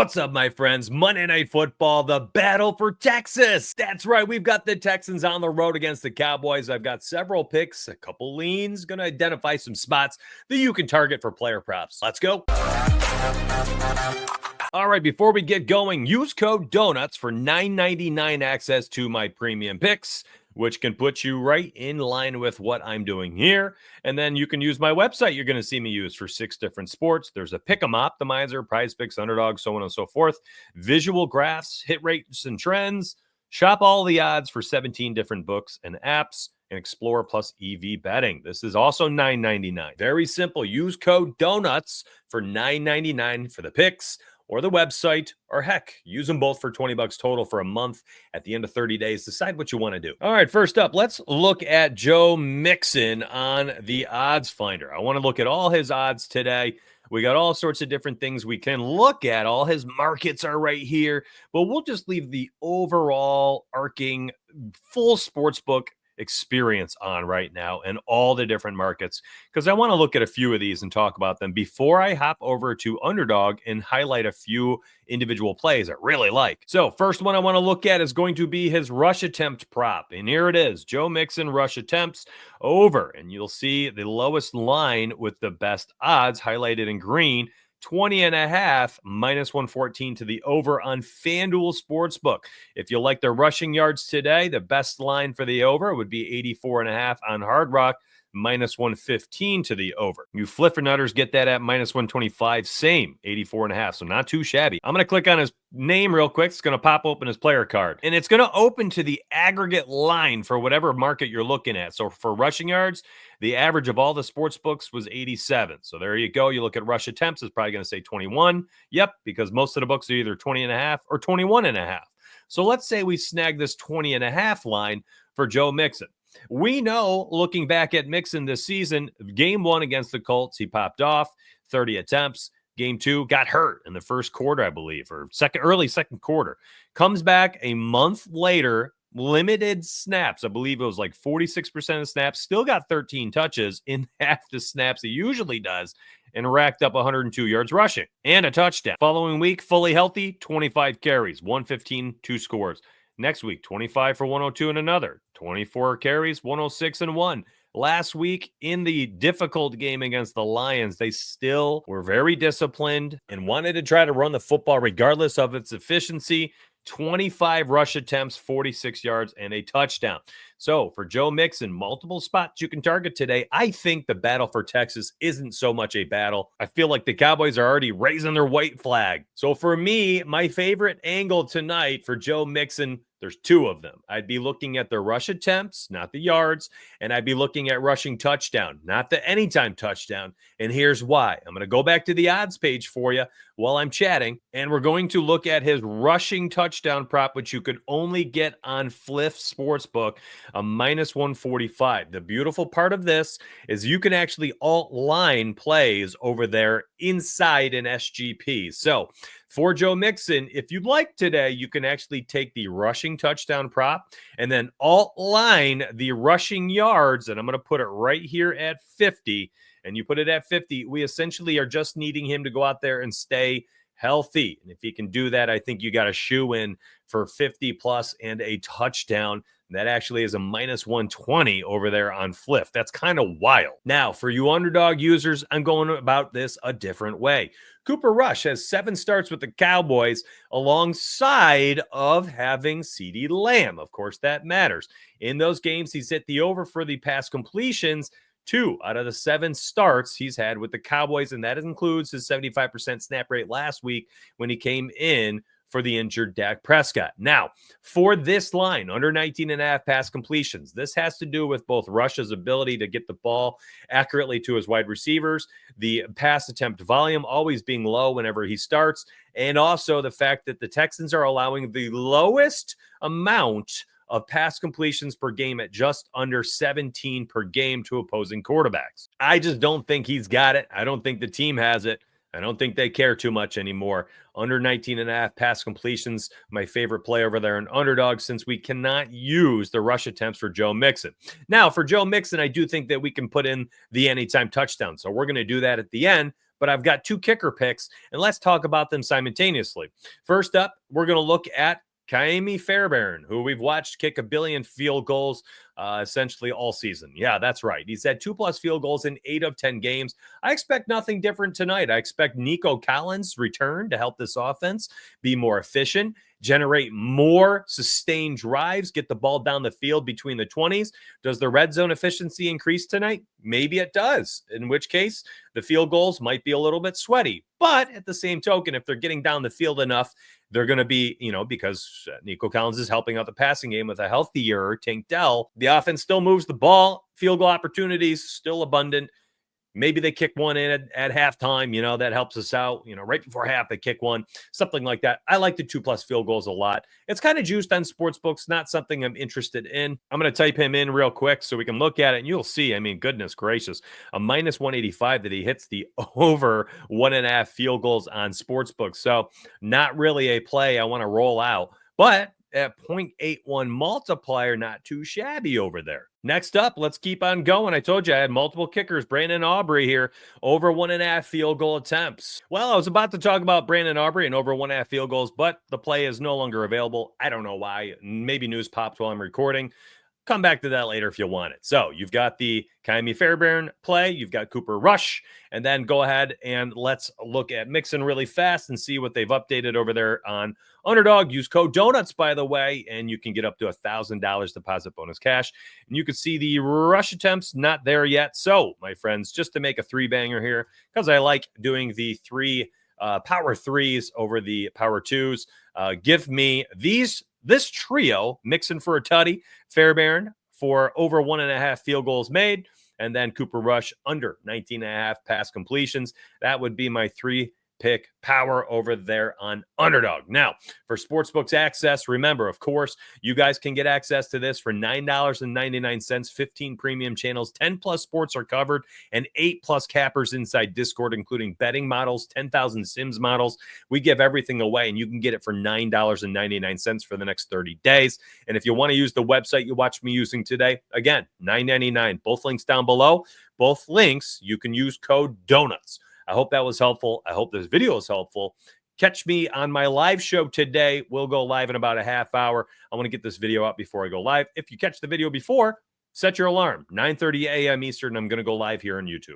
What's up, my friends? Monday Night Football, the battle for Texas. That's right. We've got the Texans on the road against the Cowboys. I've got several picks, a couple leans, going to identify some spots that you can target for player props. Let's go. All right, before we get going, use code DONUTS for $9.99 access to my premium picks, which can put you right in line with what I'm doing here. And then you can use my website you're going to see me use for 6 different sports. There's a pick 'em optimizer, prize picks, underdog, so on and so forth, visual graphs, hit rates and trends, shop all the odds for 17 different books and apps, and explore plus EV betting. This is also $9.99. Very simple. Use code DONUTS for $9.99 for the picks or the website, or heck, use them both for $20 total for a month at the end of 30 days. Decide what you want to do. All right, first up, let's look at Joe Mixon on the odds finder. I want to look at all his odds today. We got all sorts of different things we can look at. All his markets are right here, but we'll just leave the overall arcing full sportsbook experience on right now and all the different markets, because I want to look at a few of these and talk about them before I hop over to Underdog and highlight a few individual plays I really like. So first one I want to look at is going to be his rush attempt prop, and here it is. Joe Mixon rush attempts over, and you'll see the lowest line with the best odds highlighted in green, 20.5 minus 114 to the over on FanDuel Sportsbook. If you like the rushing yards today, the best line for the over would be 84.5 on Hard Rock, minus 115 to the over. You flippernutters get that at minus 125, same 84.5, so not too shabby. I'm going to click on his name real quick. It's going to pop open his player card, and it's going to open to the aggregate line for whatever market you're looking at. So for rushing yards, the average of all the sports books was 87. So there you go. You look at rush attempts, it's probably going to say 21. Yep, because most of the books are either 20.5 or 21.5. So let's say we snag this 20.5 line for Joe Mixon. We know, looking back at Mixon this season, game 1 against the Colts, he popped off 30 attempts. Game 2, got hurt in the first quarter, I believe, or early second quarter. Comes back a month later, limited snaps. I believe it was like 46% of snaps, still got 13 touches in half the snaps he usually does, and racked up 102 yards rushing and a touchdown. Following week, fully healthy, 25 carries, 115, 2 scores. Next week, 25 for 102 and another, 24 carries, 106 and 1. Last week in the difficult game against the Lions, they still were very disciplined and wanted to try to run the football regardless of its efficiency. 25 rush attempts, 46 yards, and a touchdown. So for Joe Mixon, multiple spots you can target today. I think the battle for Texas isn't so much a battle. I feel like the Cowboys are already raising their white flag. So for me, my favorite angle tonight for Joe Mixon, there's 2 of them. I'd be looking at the rush attempts, not the yards, and I'd be looking at rushing touchdown, not the anytime touchdown. And here's why. I'm going to go back to the odds page for you while I'm chatting, and we're going to look at his rushing touchdown prop, which you could only get on Fliff Sportsbook, a minus 145. The beautiful part of this is you can actually alt line plays over there inside an SGP. So for Joe Mixon, if you'd like today, you can actually take the rushing touchdown prop and then alt line the rushing yards, and I'm going to put it right here at 50. And you put it at 50, we essentially are just needing him to go out there and stay healthy. And if he can do that, I think you got a shoe in for 50 plus and a touchdown. That actually is a minus 120 over there on Fliff. That's kind of wild. Now, for you underdog users, I'm going about this a different way. Cooper Rush has 7 starts with the Cowboys alongside of having CeeDee Lamb. Of course, that matters. In those games, he's hit the over for the pass completions. 2 out of the 7 starts he's had with the Cowboys, and that includes his 75% snap rate last week when he came in for the injured Dak Prescott. Now, for this line, under 19.5 pass completions, this has to do with both Rush's ability to get the ball accurately to his wide receivers, the pass attempt volume always being low whenever he starts, and also the fact that the Texans are allowing the lowest amount of pass completions per game at just under 17 per game to opposing quarterbacks. I just don't think he's got it. I don't think the team has it. I don't think they care too much anymore. Under 19.5 pass completions, my favorite play over there in Underdog, since we cannot use the rush attempts for Joe Mixon. Now, for Joe Mixon, I do think that we can put in the anytime touchdown. So we're going to do that at the end. but I've got 2 kicker picks, and let's talk about them simultaneously. First up, we're going to look at Kaimi Fairbairn, who we've watched kick a billion field goals essentially all season. Yeah, that's right. He's had 2+ field goals in 8 of 10 games. I expect nothing different tonight. I expect Nico Collins' return to help this offense be more efficient, generate more sustained drives, get the ball down the field between the 20s. Does the red zone efficiency increase tonight? Maybe it does, in which case the field goals might be a little bit sweaty. But at the same token, if they're getting down the field enough, they're going to be, because Nico Collins is helping out the passing game with a healthier Tank Dell. The offense still moves the ball. Field goal opportunities still abundant. Maybe they kick one in at halftime, that helps us out. Right before half, they kick one, something like that. I like the 2+ field goals a lot. It's kind of juiced on sportsbooks, not something I'm interested in. I'm going to type him in real quick so we can look at it, and you'll see, goodness gracious, a -185 that he hits the over 1.5 field goals on sportsbooks. So not really a play I want to roll out, but at 0.81 multiplier, not too shabby over there. Next up, let's keep on going. I told you I had multiple kickers. Brandon Aubrey here, over 1.5 field goal attempts. Well, I was about to talk about Brandon Aubrey and over 1.5 field goals, but the play is no longer available. I don't know why. Maybe news popped while I'm recording. Come back to that later if you want it. So you've got the Kaimi Fairbairn play. You've got Cooper Rush. And then go ahead and let's look at Mixon really fast and see what they've updated over there on Underdog. Use code DONUTS, by the way, and you can get up to $1,000 deposit bonus cash. And you can see the rush attempts not there yet. So, my friends, just to make a 3-banger here, because I like doing the 3 power 3s over the power 2s, give me this trio: Mixon for a tutty, Fairbairn for over 1.5 field goals made, and then Cooper Rush under 19.5 pass completions. That would be my 3-pick power over there on Underdog. Now, for Sportsbooks access, remember, of course, you guys can get access to this for $9.99, 15 premium channels, 10+ sports are covered, and 8+ cappers inside Discord, including betting models, 10,000 Sims models. We give everything away, and you can get it for $9.99 for the next 30 days. And if you want to use the website you watched me using today, again, $9.99. Both links down below. Both links, you can use code DONUTS. I hope that was helpful. I hope this video is helpful. Catch me on my live show today. We'll go live in about a half hour. I want to get this video out before I go live. If you catch the video before, set your alarm. 9:30 a.m. Eastern. I'm going to go live here on YouTube.